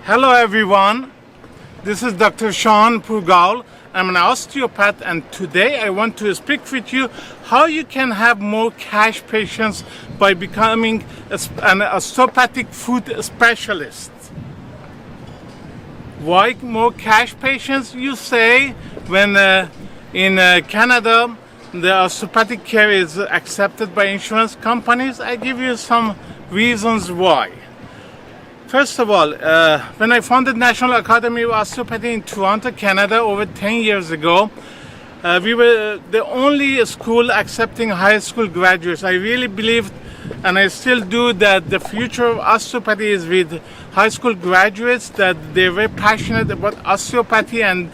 Hello everyone, this is Dr. Shawn Pourgol. I'm an osteopath, and today I want to speak with you how you can have more cash patients by becoming an osteopathic foot specialist. Why more cash patients, you say, when in Canada the osteopathic care is accepted by insurance companies? I give you some reasons why. First of all, when I founded National Academy of Osteopathy in Toronto, Canada, over 10 years ago, we were the only school accepting high school graduates. I really believed, and I still do, that the future of osteopathy is with high school graduates, that they're very passionate about osteopathy, and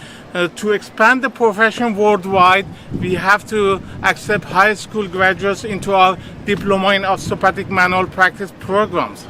to expand the profession worldwide, we have to accept high school graduates into our diploma in osteopathic manual practice programs.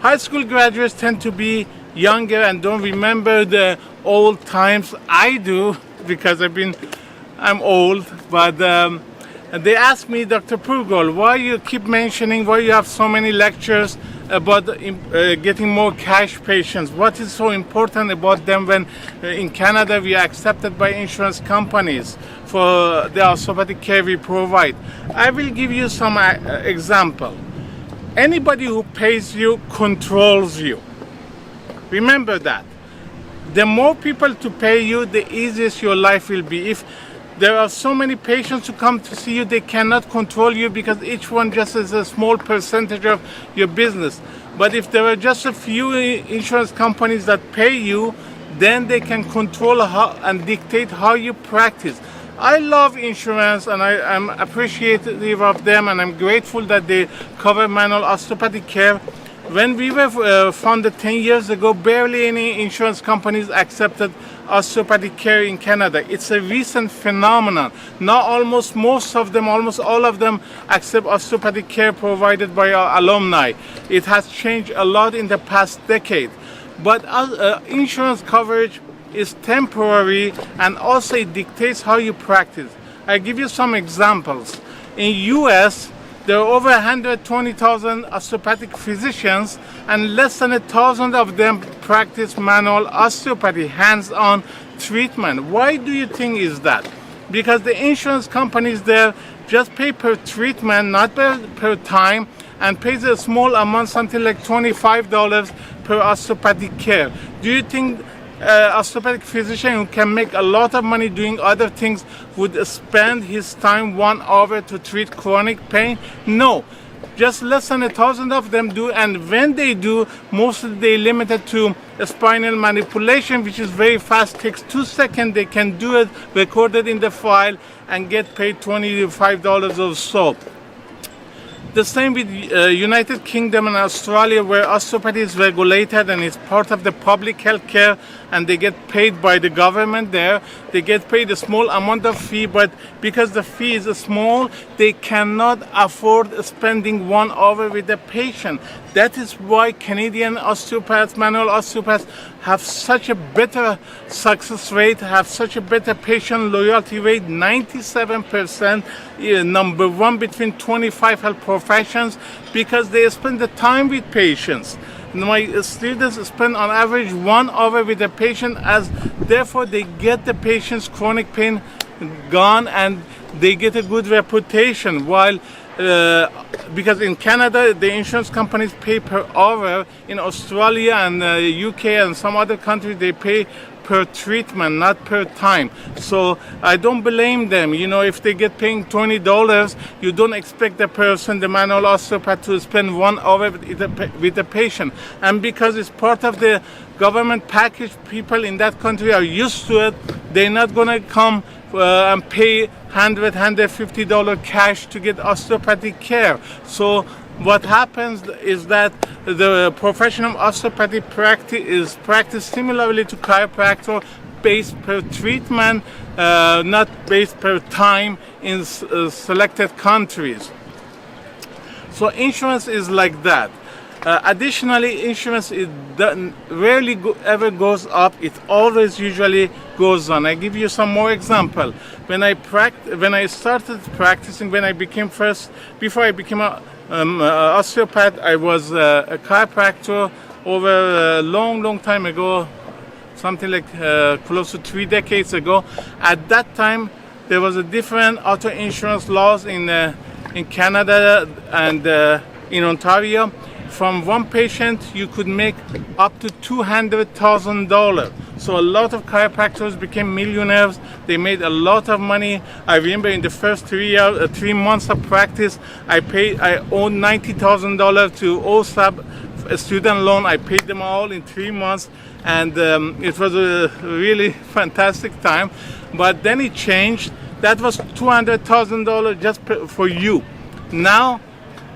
High school graduates tend to be younger and don't remember the old times. I do, because I'm old, but they asked me, Dr. Pourgol, why you keep mentioning, why you have so many lectures about getting more cash patients? What is so important about them when in Canada we are accepted by insurance companies for the osteopathic care we provide? I will give you some example. Anybody who pays you controls you. Remember that. The more people to pay you, the easiest your life will be. If there are so many patients who come to see you, they cannot control you because each one just is a small percentage of your business. But if there are just a few insurance companies that pay you, then they can control how and dictate how you practice. I love insurance, and I'm appreciative of them, and I'm grateful that they cover manual osteopathic care. When we were founded 10 years ago, barely any insurance companies accepted osteopathic care in Canada. It's a recent phenomenon. Now almost all of them accept osteopathic care provided by our alumni. It has changed a lot in the past decade. But insurance coverage is temporary, and also it dictates how you practice. I give you some examples. In US, there are over 120,000 osteopathic physicians, and less than 1,000 of them practice manual osteopathy, hands-on treatment. Why do you think is that? Because the insurance companies there just pay per treatment, not per time, and pays a small amount, something like $25 per osteopathic care. Do you think osteopathic physician who can make a lot of money doing other things would spend his time 1 hour to treat chronic pain? No. Just less than 1,000 of them do, and when they do, mostly they limited to spinal manipulation, which is very fast, takes 2 seconds. They can do it, record it in the file, and get paid $25 or so. The same with United Kingdom and Australia, where osteopathy is regulated and it's part of the public health care, and they get paid by the government there. They get paid a small amount of fee, but because the fee is small, they cannot afford spending 1 hour with the patient. That is why Canadian osteopaths, manual osteopaths, have such a better success rate, have such a better patient loyalty rate, 97%, number one between 25 health professions, because they spend the time with patients. My students spend on average 1 hour with the patient, as therefore they get the patient's chronic pain gone, and they get a good reputation. While because in Canada the insurance companies pay per hour, in Australia and UK and some other countries they pay per treatment, not per time. So I don't blame them. You know, if they get paying $20, you don't expect the person, the manual osteopath, to spend 1 hour with the patient. And because it's part of the government package, people in that country are used to it. They're not gonna come and pay $150 cash to get osteopathic care. So what happens is that the profession of osteopathy is practiced similarly to chiropractor, based per treatment, not based per time in selected countries. So insurance is like that. Additionally, insurance rarely ever goes up. It always usually goes on. I give you some more example. When I started practicing, before I became an osteopath, I was a chiropractor over a long time ago, something like close to 3 decades ago. At that time, there was a different auto insurance laws in Canada and in Ontario. From one patient, you could make up to $200,000. So a lot of chiropractors became millionaires. They made a lot of money. I remember in the first 3 months of practice, I owed $90,000 to OSAP, a student loan. I paid them all in 3 months, and it was a really fantastic time. But then it changed. That was $200,000 just for you. Now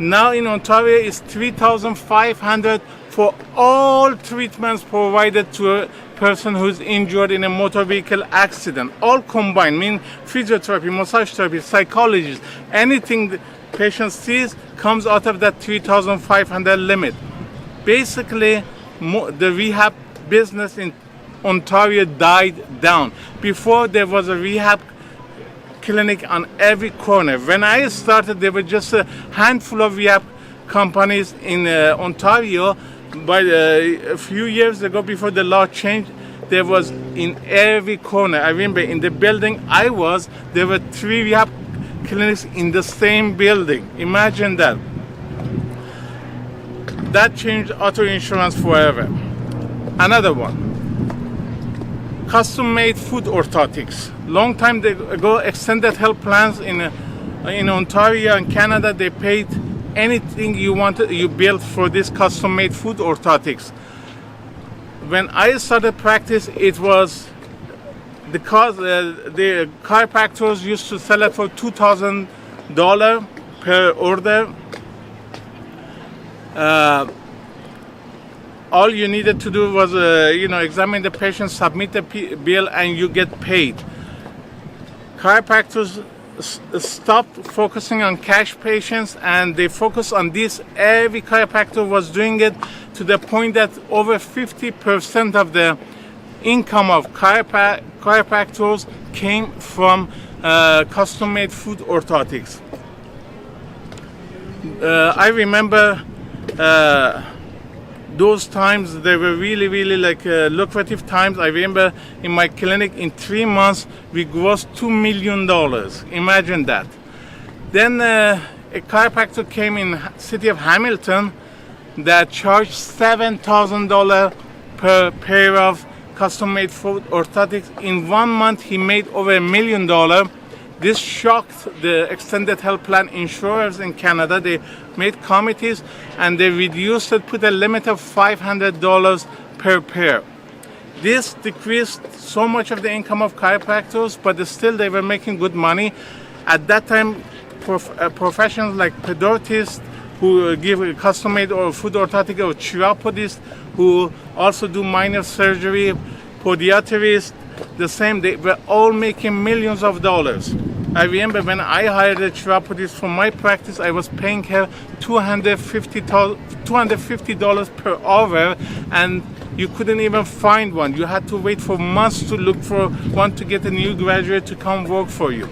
in Ontario, it's $3,500 for all treatments provided to a person who's injured in a motor vehicle accident. All combined, mean physiotherapy, massage therapy, psychologist, anything the patient sees comes out of that $3,500 limit. Basically, the rehab business in Ontario died down. Before, there was a rehab clinic on every corner. When I started, there were just a handful of rehab companies in Ontario. But a few years ago, before the law changed, there was in every corner. I remember in the building I was, there were 3 rehab clinics in the same building. Imagine that. That changed auto insurance forever. Another one. Custom-made foot orthotics. Long time ago, extended health plans in Ontario and Canada, they paid anything you wanted, you built for this custom-made foot orthotics. When I started practice, it was the chiropractors used to sell it for $2,000 per order. All you needed to do was, examine the patient, submit the bill, and you get paid. Chiropractors stopped focusing on cash patients, and they focused on this. Every chiropractor was doing it to the point that over 50% of the income of chiropractors came from custom-made foot orthotics. I remember those times, they were really lucrative times. I remember in my clinic, in 3 months, we grossed $2 million. Imagine that. Then a chiropractor came in city of Hamilton that charged $7,000 per pair of custom-made foot orthotics. In 1 month, he made over $1 million. This shocked the extended health plan insurers in Canada. They made committees and they reduced it, put a limit of $500 per pair. This decreased so much of the income of chiropractors, but still they were making good money. At that time, professionals like pedortists who give custom-made or foot orthotic, or chiropodists who also do minor surgery, podiatrists, the same, they were all making millions of dollars. I remember when I hired a chiropodist for my practice, I was paying her $250 per hour, and you couldn't even find one. You had to wait for months to look for one, to get a new graduate to come work for you.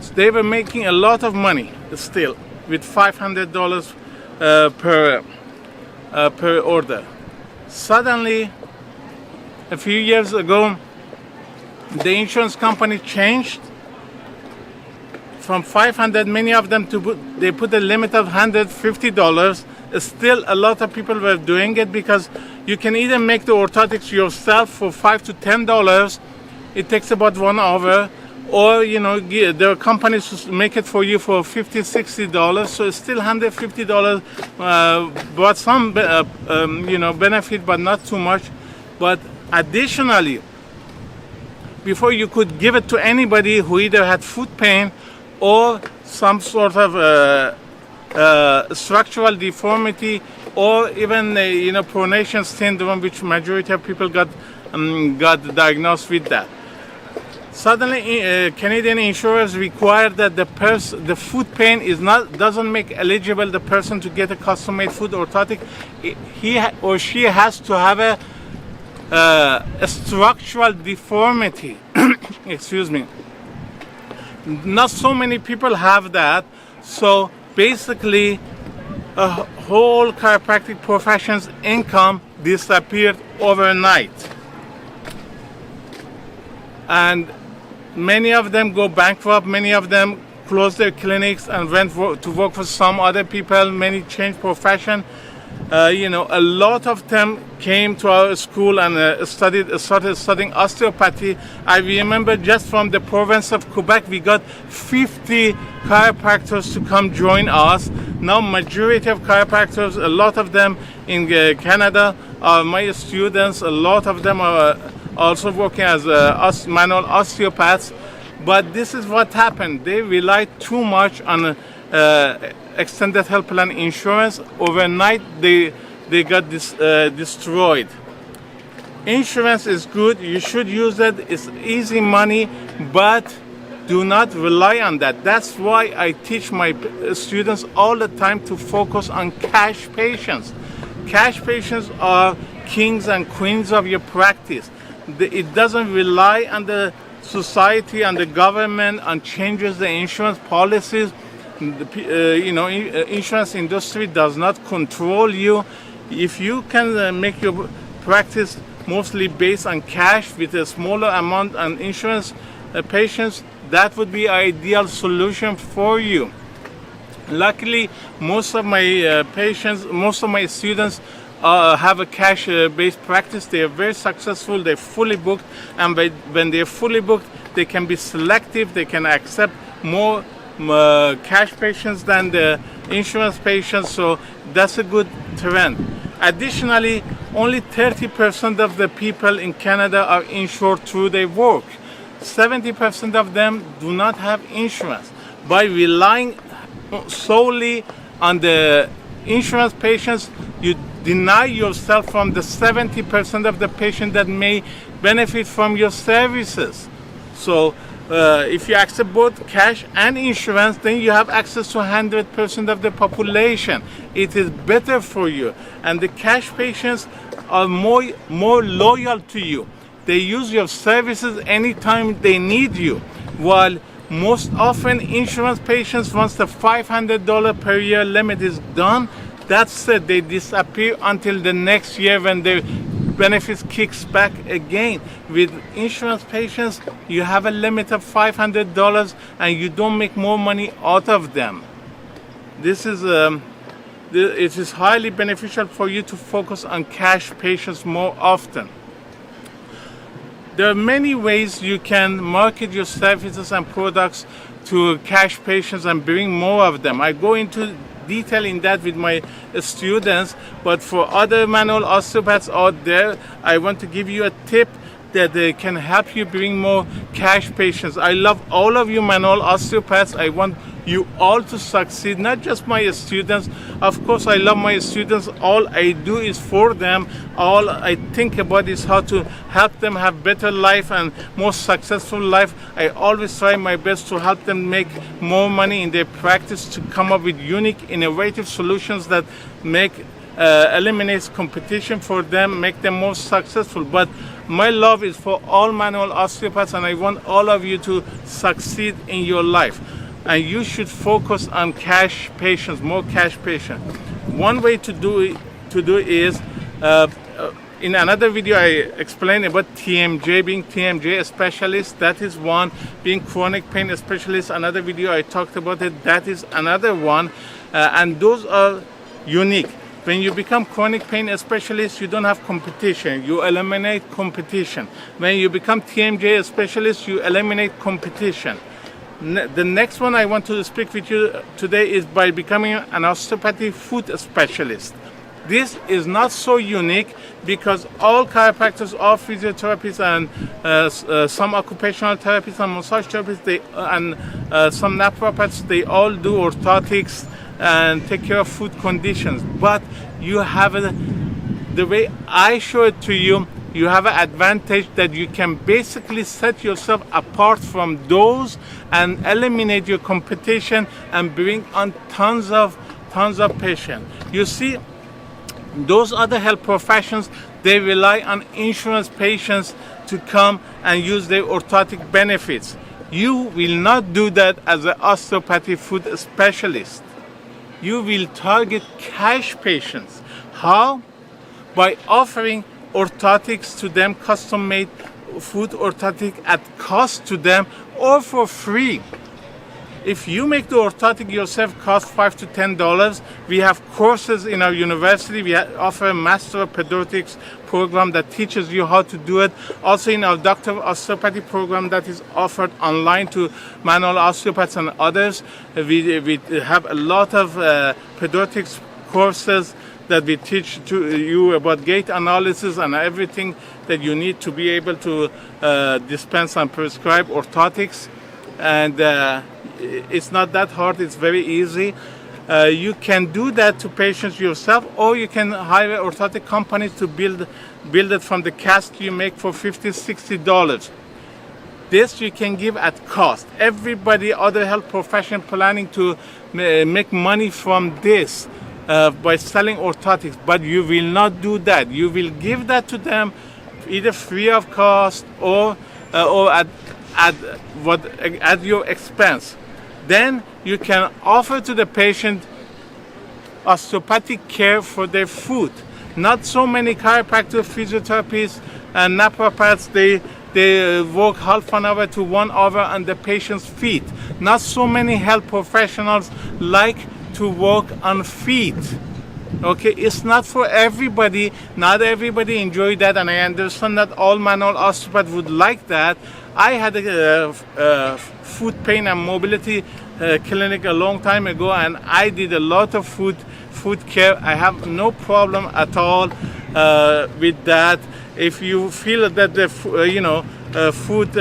So they were making a lot of money still with $500 per order. Suddenly, a few years ago, the insurance company changed from $500. Many of them they put a limit of $150. Still, a lot of people were doing it because you can either make the orthotics yourself for $5 to $10. It takes about 1 hour, or there are companies who make it for you for $50, $60. So it's still $150, but some benefit, but not too much. But additionally, before you could give it to anybody who either had foot pain or some sort of structural deformity, or even pronation syndrome, which majority of people got diagnosed with that. Suddenly, Canadian insurers require that the foot pain doesn't make eligible the person to get a custom-made foot orthotic. He or she has to have a structural deformity. Excuse me. Not so many people have that. So basically, a whole chiropractic profession's income disappeared overnight. And many of them go bankrupt, many of them closed their clinics and went to work for some other people, many changed profession. A lot of them came to our school and started studying osteopathy. I remember just from the province of Quebec, we got 50 chiropractors to come join us. Now, majority of chiropractors, a lot of them in Canada are my students. A lot of them are also working as manual osteopaths. But this is what happened. They relied too much on extended health plan insurance. Overnight, they got destroyed. Insurance is good. You should use it. It's easy money, but do not rely on that. That's why I teach my students all the time to focus on cash patients. Cash patients are kings and queens of your practice. It doesn't rely on the society and the government and changes the insurance policies. Insurance industry does not control you. If you can make your practice mostly based on cash with a smaller amount on insurance patients, that would be ideal solution for you. Luckily, most of my students have a cash-based practice. They are very successful. They're fully booked, and when they're fully booked, they can be selective. They can accept more cash patients than the insurance patients. So that's a good trend. Additionally, only 30% of the people in Canada are insured through their work. 70% of them do not have insurance. By relying solely on the insurance patients, you deny yourself from the 70% of the patients that may benefit from your services. So if you accept both cash and insurance, then you have access to 100% of the population. It is better for you. And the cash patients are more loyal to you. They use your services anytime they need you. While most often insurance patients, once the $500 per year limit is done, that's it. They disappear until the next year when their benefits kicks back again. With insurance patients, you have a limit of $500 and you don't make more money out of them. It is highly beneficial for you to focus on cash patients more often. There are many ways you can market your services and products to cash patients and bring more of them. I go into detail in that with my students, but for other manual osteopaths out there, I want to give you a tip that can help you bring more cash patients. I love all of you manual osteopaths. I want you all to succeed, not just my students. Of course, I love my students. All I do is for them. All I think about is how to help them have better life and more successful life. I always try my best to help them make more money in their practice, to come up with unique, innovative solutions that eliminates competition for them, make them more successful. But my love is for all manual osteopaths, and I want all of you to succeed in your life. And you should focus on cash patients, more cash patients. One way to do it is, in another video I explained about TMJ, being TMJ specialist. That is one. Being chronic pain specialist, another video I talked about it. That is another one. And those are unique. When you become chronic pain specialist, you don't have competition. You eliminate competition. When you become TMJ specialist, you eliminate competition. The next one I want to speak with you today is by becoming an osteopathy foot specialist. This is not so unique because all chiropractors, all physiotherapists, and some occupational therapists and massage therapists, and some naturopaths, they all do orthotics and take care of foot conditions. But you have the way I show it to you, you have an advantage that you can basically set yourself apart from those and eliminate your competition and bring on tons of patients. You see, those other health professions, they rely on insurance patients to come and use their orthotic benefits. You will not do that as an osteopathy foot specialist. you will target cash patients. How? By offering orthotics to them, custom-made foot orthotic at cost to them or for free. If you make the orthotic yourself, cost $5 to $10. We have courses in our university. We offer a Master of Pediatrics program that teaches you how to do it. Also in our Doctor of Osteopathy program that is offered online to manual osteopaths and others. We have a lot of pediatrics courses that we teach to you about gait analysis and everything that you need to be able to dispense and prescribe orthotics. And it's not that hard, it's very easy. You can do that to patients yourself, or you can hire orthotic companies to build it from the cast you make for $50, $60. This you can give at cost. Everybody, other health profession planning to make money from this by selling orthotics, but you will not do that. You will give that to them either free of cost or at your expense. Then you can offer to the patient osteopathic care for their foot. Not so many chiropractors, physiotherapists, and naprapats, they work half an hour to 1 hour on the patient's feet. Not so many health professionals like to work on feet. Okay, it's not for everybody. Not everybody enjoy that, and I understand that all manual osteopaths would like that. I had a foot pain and mobility clinic a long time ago, and I did a lot of foot care. I have no problem at all with that. If you feel that the foot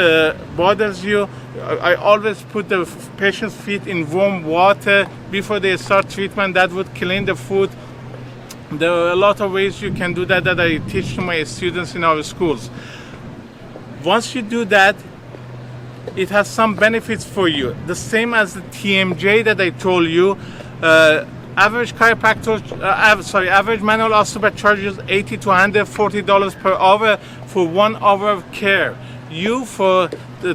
bothers you, I always put the patient's feet in warm water before they start treatment. That would clean the foot. There are a lot of ways you can do that I teach to my students in our schools. Once you do that, it has some benefits for you. The same as the TMJ that I told you. Average manual osteopath charges $80 to $140 per hour for 1 hour of care. For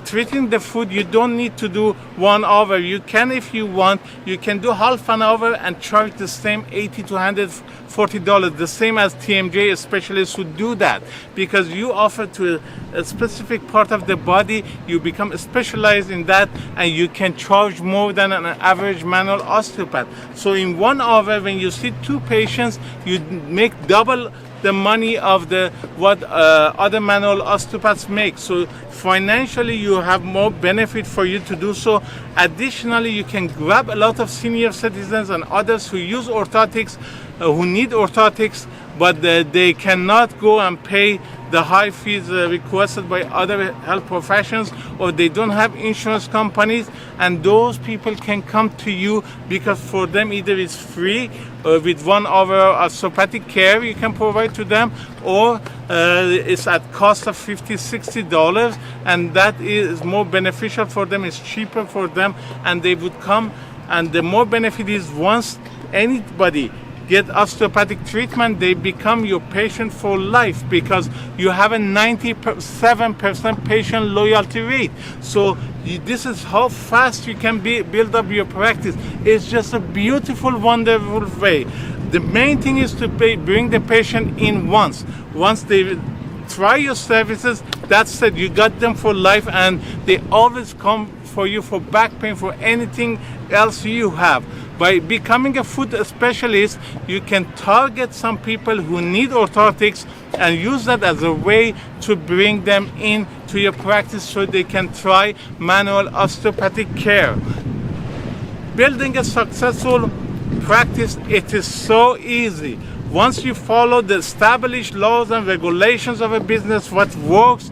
treating the foot, you don't need to do 1 hour. You can, if you want, you can do half an hour and charge the same $80 to $140, the same as TMJ specialists would do that, because you offer to a specific part of the body, you become specialized in that, and you can charge more than an average manual osteopath. So in 1 hour, when you see 2 patients, you make double the money of what other manual osteopaths make. So financially you have more benefit for you to do so. Additionally, you can grab a lot of senior citizens and others who use orthotics, who need orthotics, but they cannot go and pay the high fees requested by other health professions, or they don't have insurance companies, and those people can come to you because for them either it's free with 1 hour osteopathic care you can provide to them, or it's at cost of $50, $60, and that is more beneficial for them, it's cheaper for them, and they would come. And the more benefit is, once anybody get osteopathic treatment, they become your patient for life, because you have a 97% patient loyalty rate. So this is how fast you can build up your practice. It's just a beautiful, wonderful way. The main thing is to bring the patient in once. Once they try your services, that's it. You got them for life, and they always come for you for back pain, for anything else you have. By becoming a foot specialist, you can target some people who need orthotics and use that as a way to bring them into your practice so they can try manual osteopathic care. Building a successful practice, it is so easy. Once you follow the established laws and regulations of a business, what works,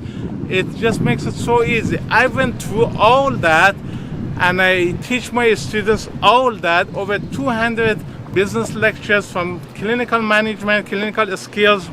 it just makes it so easy. I went through all that, and I teach my students all that, over 200 business lectures, from clinical management, clinical skills,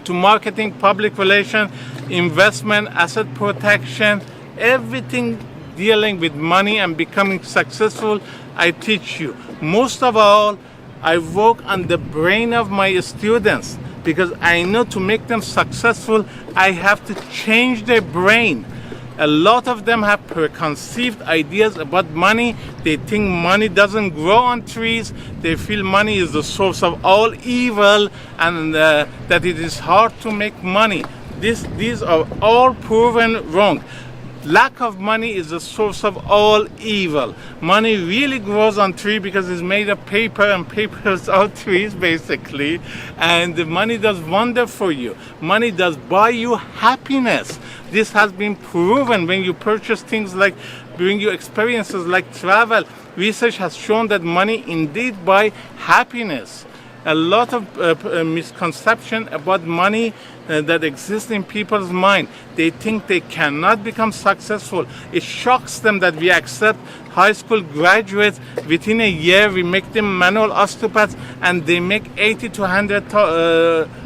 to marketing, public relations, investment, asset protection, everything dealing with money and becoming successful, I teach you. Most of all, I work on the brain of my students, because I know to make them successful, I have to change their brain. A lot of them have preconceived ideas about money. They think money doesn't grow on trees. They feel money is the source of all evil, and that it is hard to make money. These are all proven wrong. Lack of money is the source of all evil. Money really grows on tree because it's made of paper, and paper is all trees basically. And the money does wonder for you. Money does buy you happiness. This has been proven when you purchase things like bring you experiences like travel. Research has shown that money indeed buy happiness. A lot of misconception about money that exists in people's mind. They think they cannot become successful. It shocks them that we accept high school graduates. Within a year, we make them manual osteopaths, and they make $80 to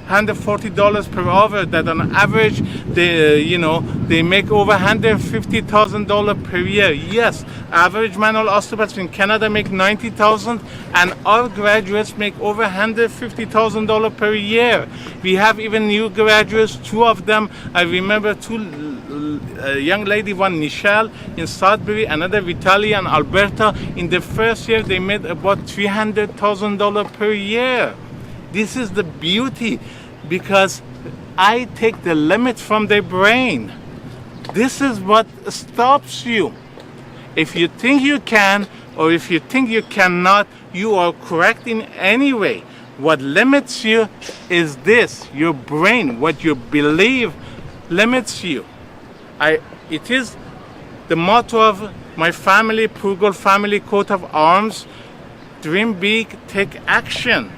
$140 per hour. That on average, they make over $150,000 per year. Yes, average manual osteopaths in Canada make $90,000, and our graduates make over $150,000 per year. We have even new graduates, two of them. I remember two young lady, one Michelle in Sudbury, another Vitalia in Alberta. In the first year, they made about $300,000 per year. This is the beauty, because I take the limit from their brain. This is what stops you. If you think you can, or if you think you cannot, you are correct in any way. What limits you is this, your brain. What you believe limits you. It is the motto of my family, Pourgol family coat of arms: dream big, take action.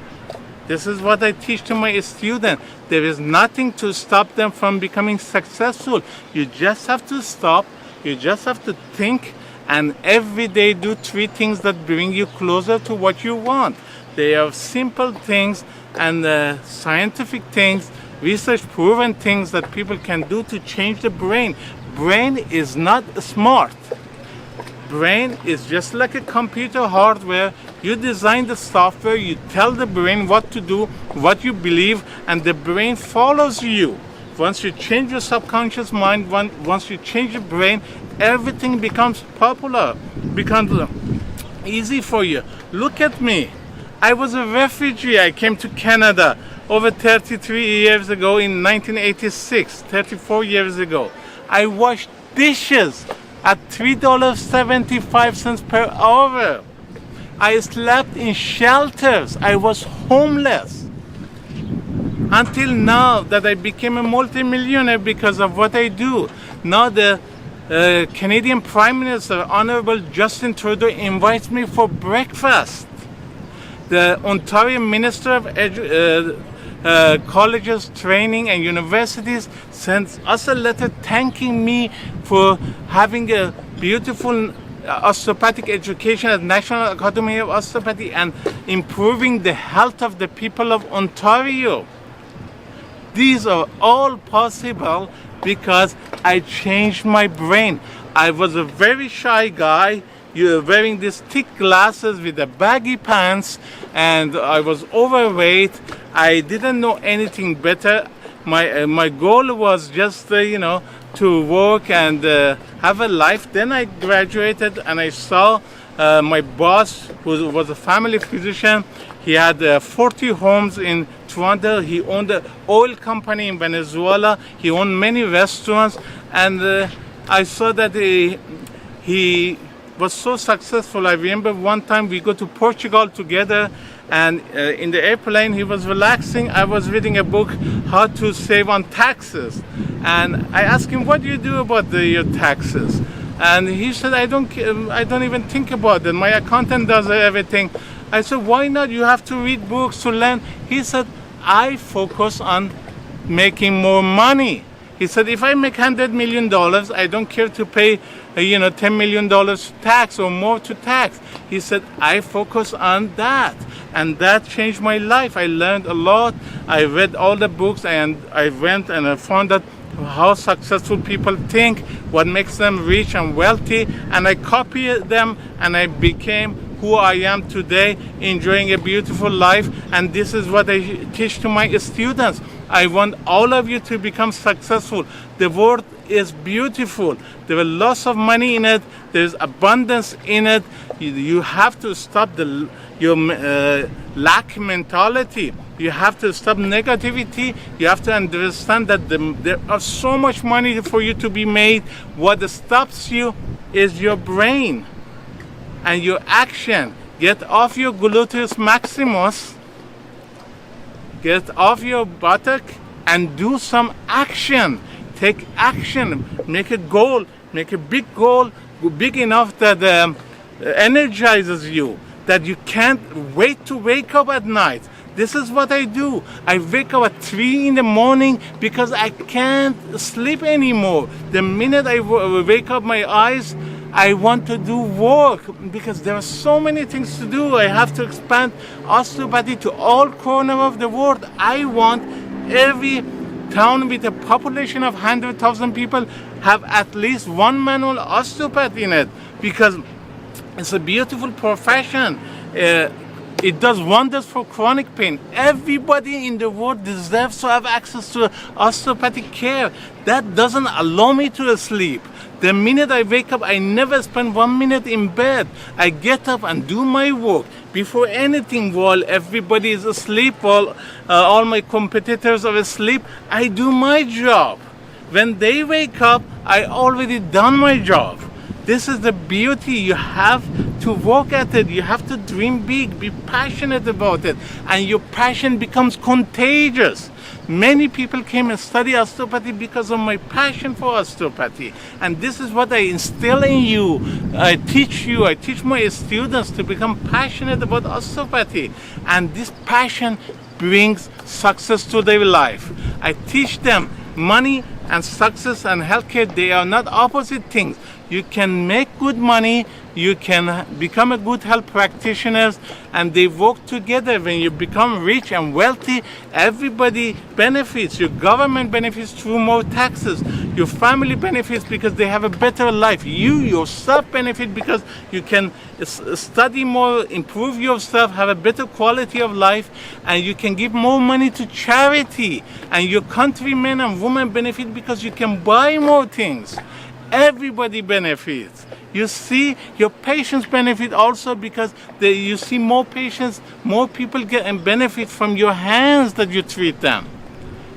This is what I teach to my students. There is nothing to stop them from becoming successful. You just have to stop, you just have to think, and every day do 3 things that bring you closer to what you want. They are simple things and scientific things, research proven things that people can do to change the brain. Brain is not smart. Brain is just like a computer hardware. You design the software, you tell the brain what to do, what you believe, and the brain follows you. Once you change your subconscious mind, once you change your brain, everything becomes becomes easy for you. Look at me. I was a refugee. I came to Canada over 33 years ago in 1986, 34 years ago. I washed dishes at $3.75 per hour. I slept in shelters. I was homeless. Until now that I became a multimillionaire because of what I do. Now the Canadian Prime Minister, Honorable Justin Trudeau, invites me for breakfast. The Ontario Minister of Colleges, Training and Universities sends us a letter thanking me for having a beautiful osteopathic education at National Academy of Osteopathy and improving the health of the people of Ontario. These are all possible because I changed my brain. I was a very shy guy. You're wearing these thick glasses with the baggy pants, and I was overweight. I didn't know anything better. My goal was just to work and have a life. Then I graduated and I saw my boss, who was a family physician. He had 40 homes in Toronto. He owned an oil company in Venezuela. He owned many restaurants, and I saw that he was so successful. I remember one time we go to Portugal together, and in the airplane he was relaxing. I was reading a book, How to Save on Taxes, and I asked him, what do you do about your taxes? And he said, I don't even think about it. My accountant does everything. I said, why not? You have to read books to learn. He said, I focus on making more money. He said, if I make $100 million, I don't care to pay, $10 million tax or more to tax. He said, I focus on that. And that changed my life. I learned a lot. I read all the books, and I went and I found out how successful people think, what makes them rich and wealthy. And I copied them, and I became who I am today, enjoying a beautiful life. And this is what I teach to my students. I want all of you to become successful. The world is beautiful. There is lots of money in it. There's abundance in it. You have to stop your lack mentality. You have to stop negativity. You have to understand that there is so much money for you to be made. What stops you is your brain and your action. Get off your gluteus maximus. Get off your buttock and do some action. Take action. Make a goal. Make a big goal, big enough that energizes you, that you can't wait to wake up at night. This is what I do. I wake up at 3 in the morning because I can't sleep anymore. The minute I wake up my eyes, I want to do work because there are so many things to do. I have to expand osteopathy to all corners of the world. I want every town with a population of 100,000 people have at least one manual osteopath in it, because it's a beautiful profession. It does wonders for chronic pain. Everybody in the world deserves to have access to osteopathic care. That doesn't allow me to sleep. The minute I wake up, I never spend 1 minute in bed. I get up and do my work. Before anything, while everybody is asleep, while all my competitors are asleep, I do my job. When they wake up, I already done my job. This is the beauty. You have to work at it. You have to dream big, be passionate about it, and your passion becomes contagious. Many people came and study osteopathy because of my passion for osteopathy. And this is what I instill in you. I teach my students to become passionate about osteopathy. And this passion brings success to their life. I teach them money and success and healthcare, they are not opposite things. You can make good money, you can become a good health practitioner, and they work together. When you become rich and wealthy, everybody benefits. Your government benefits through more taxes. Your family benefits because they have a better life. You yourself benefit because you can study more, improve yourself, have a better quality of life, and you can give more money to charity. And your countrymen and women benefit because you can buy more things. Everybody benefits. You see, your patients benefit also because you see more patients, more people get and benefit from your hands that you treat them.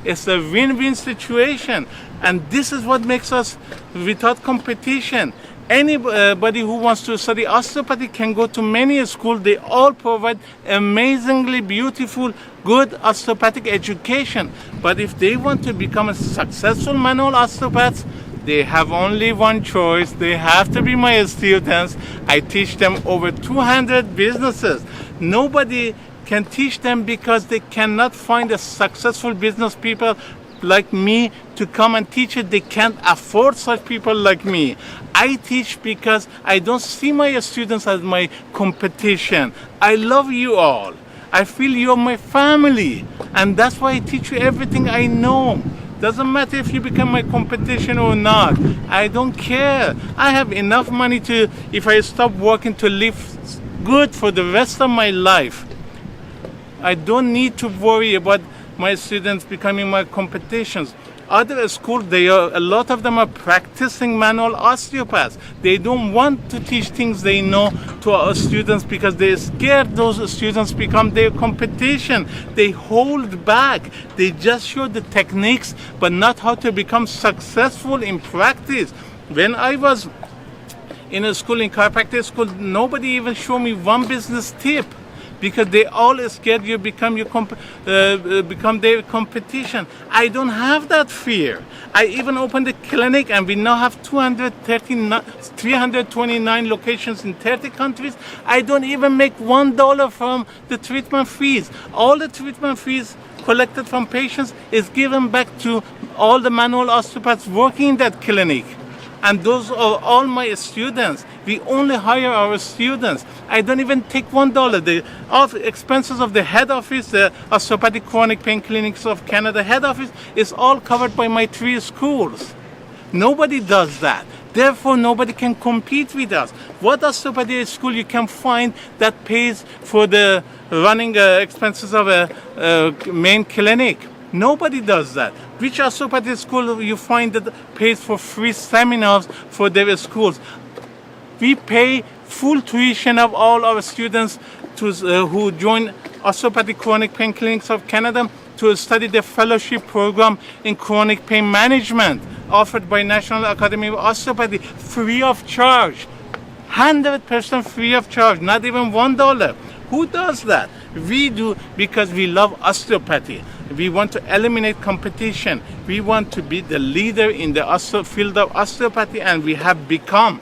It's a win-win situation, and this is what makes us without competition. Anybody who wants to study osteopathy can go to many schools. They all provide amazingly beautiful, good osteopathic education. But if they want to become a successful manual osteopaths, they have only one choice. They have to be my students. I teach them over 200 businesses. Nobody can teach them because they cannot find a successful business people like me to come and teach it. They can't afford such people like me. I teach because I don't see my students as my competition. I love you all. I feel you're my family. And that's why I teach you everything I know. Doesn't matter if you become my competition or not. I don't care. I have enough money to, if I stop working, to live good for the rest of my life. I don't need to worry about my students becoming my competitions. Other schools, a lot of them are practicing manual osteopaths. They don't want to teach things they know to our students because they're scared those students become their competition. They hold back. They just show the techniques, but not how to become successful in practice. When I was in a school, in chiropractic school, nobody even showed me one business tip, because they all scared you become their competition. I don't have that fear. I even opened a clinic, and we now have 329 locations in 30 countries. I don't even make $1 from the treatment fees. All the treatment fees collected from patients is given back to all the manual osteopaths working in that clinic. And those are all my students. We only hire our students. I don't even take $1. The expenses of the head office, the Osteopathic Chronic Pain Clinics of Canada head office, is all covered by my 3 schools. Nobody does that. Therefore, nobody can compete with us. What osteopathy school you can find that pays for the running expenses of a main clinic? Nobody does that. Which osteopathy school you find that pays for free seminars for their schools? We pay full tuition of all our students who join Osteopathic Chronic Pain Clinics of Canada to study the fellowship program in chronic pain management offered by National Academy of Osteopathy, free of charge. 100% free of charge, not even $1. Who does that? We do, because we love osteopathy. We want to eliminate competition. We want to be the leader in the field of osteopathy, and we have become.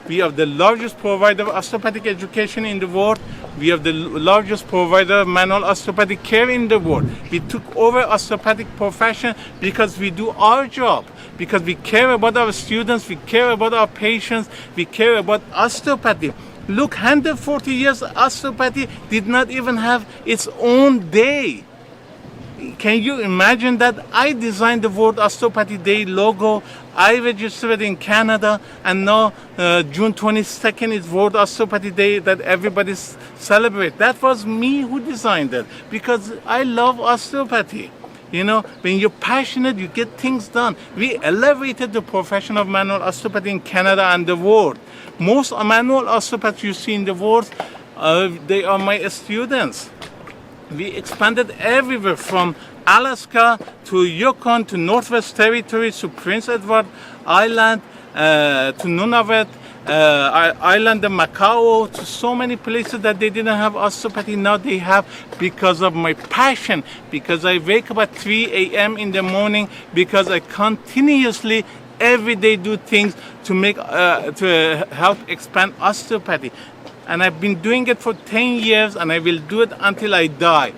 We are the largest provider of osteopathic education in the world. We are the largest provider of manual osteopathic care in the world. We took over osteopathic profession because we do our job, because we care about our students, we care about our patients, we care about osteopathy. Look, 140 years osteopathy did not even have its own day. Can you imagine that? I designed the World Osteopathy Day logo. I registered in Canada, and now June 22nd is World Osteopathy Day that everybody celebrates. That was me who designed it, because I love osteopathy. You know, when you're passionate, you get things done. We elevated the profession of manual osteopathy in Canada and the world. Most manual osteopaths you see in the world, they are my students. We expanded everywhere from Alaska to Yukon to Northwest Territories to Prince Edward Island to Nunavut Island of Macau, to so many places that they didn't have osteopathy. Now they have, because of my passion, because I wake up at 3 a.m. in the morning, because I continuously every day do things to make to help expand osteopathy. And I've been doing it for 10 years, and I will do it until I die.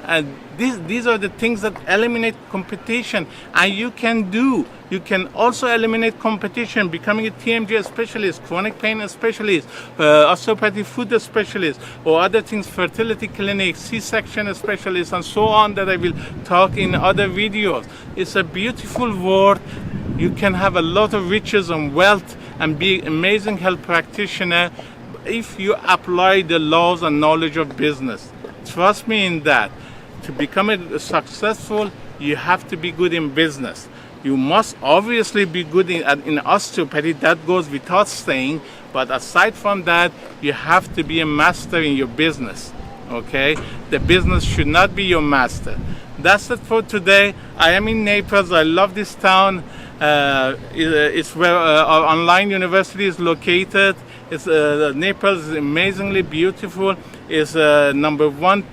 And these are the things that eliminate competition. And you can also eliminate competition, becoming a TMJ specialist, chronic pain specialist, osteopathy food specialist, or other things, fertility clinic, C-section specialist, and so on, that I will talk in other videos. It's a beautiful world. You can have a lot of riches and wealth and be an amazing health practitioner if you apply the laws and knowledge of business. Trust me in that. To become successful, you have to be good in business. You must obviously be good in osteopathy. That goes without saying. But aside from that, you have to be a master in your business. Okay? The business should not be your master. That's it for today. I am in Naples. I love this town. It's where our online university is located. Naples is amazingly beautiful. It's #1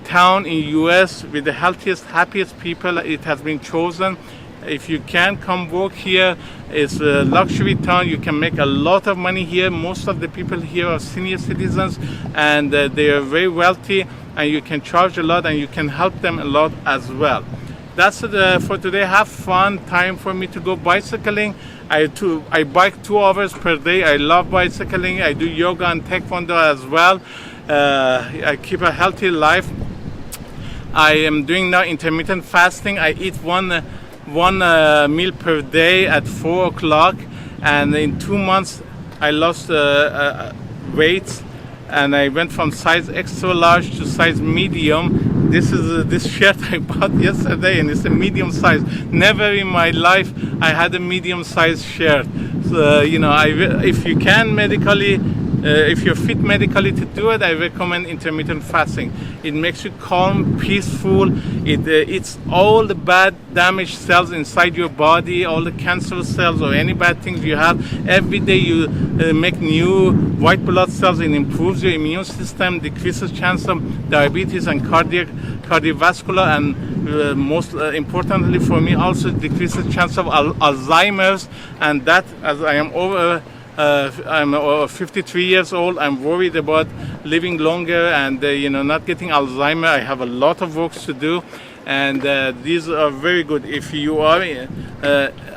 town in US with the healthiest, happiest people. It has been chosen. If you can come work here, it's a luxury town. You can make a lot of money here. Most of the people here are senior citizens, and they are very wealthy, and you can charge a lot, and you can help them a lot as well. That's it for today. Have fun. Time for me to go bicycling. I bike 2 hours per day. I love bicycling. I do yoga and taekwondo as well. I keep a healthy life. I am doing now intermittent fasting. I eat one meal per day at 4 o'clock, and in 2 months I lost weight, and I went from size extra large to size medium. This shirt I bought yesterday, and it's a medium size. Never in my life I had a medium size shirt. So, you know, if you can medically, if you're fit medically to do it, I recommend intermittent fasting. It makes you calm, peaceful. It eats all the bad damaged cells inside your body, all the cancer cells or any bad things you have. Every day you make new white blood cells, and improves your immune system, decreases chance of diabetes and cardiovascular, and most importantly for me, also decreases chance of Alzheimer's. And that, as I am I'm 53 years old. I'm worried about living longer and not getting Alzheimer. I have a lot of work to do, and these are very good. If you are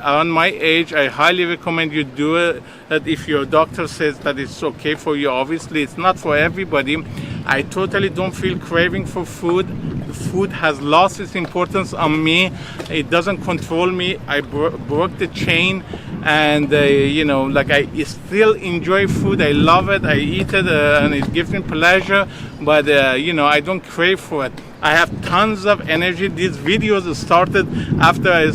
on my age, I highly recommend you do it. If your doctor says that it's okay for you. Obviously it's not for everybody. I totally don't feel craving for food. food has lost its importance on me. It doesn't control me. I broke the chain, and you know, like I still enjoy food. I love it. I eat it, and it gives me pleasure. But you know, I don't crave for it. I have tons of energy. These videos started after I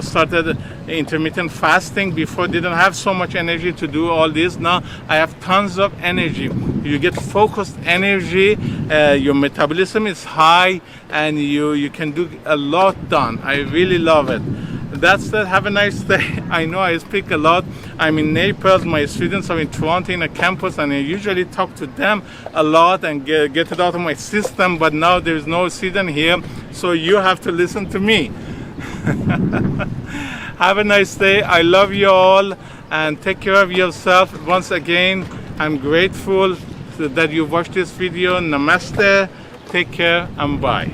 started intermittent fasting. Before, didn't have so much energy to do all this. Now I have tons of energy. You get focused energy. Your metabolism is high, and you can do a lot done. I really love it. That's it. Have a nice day. I know I speak a lot. I'm in Naples. My students are in Toronto in a campus, and I usually talk to them a lot and get it out of my system. But now there's no student here, so you have to listen to me. Have a nice day. I love you all, and take care of yourself. Once again, I'm grateful that you watched this video. Namaste. Take care and bye.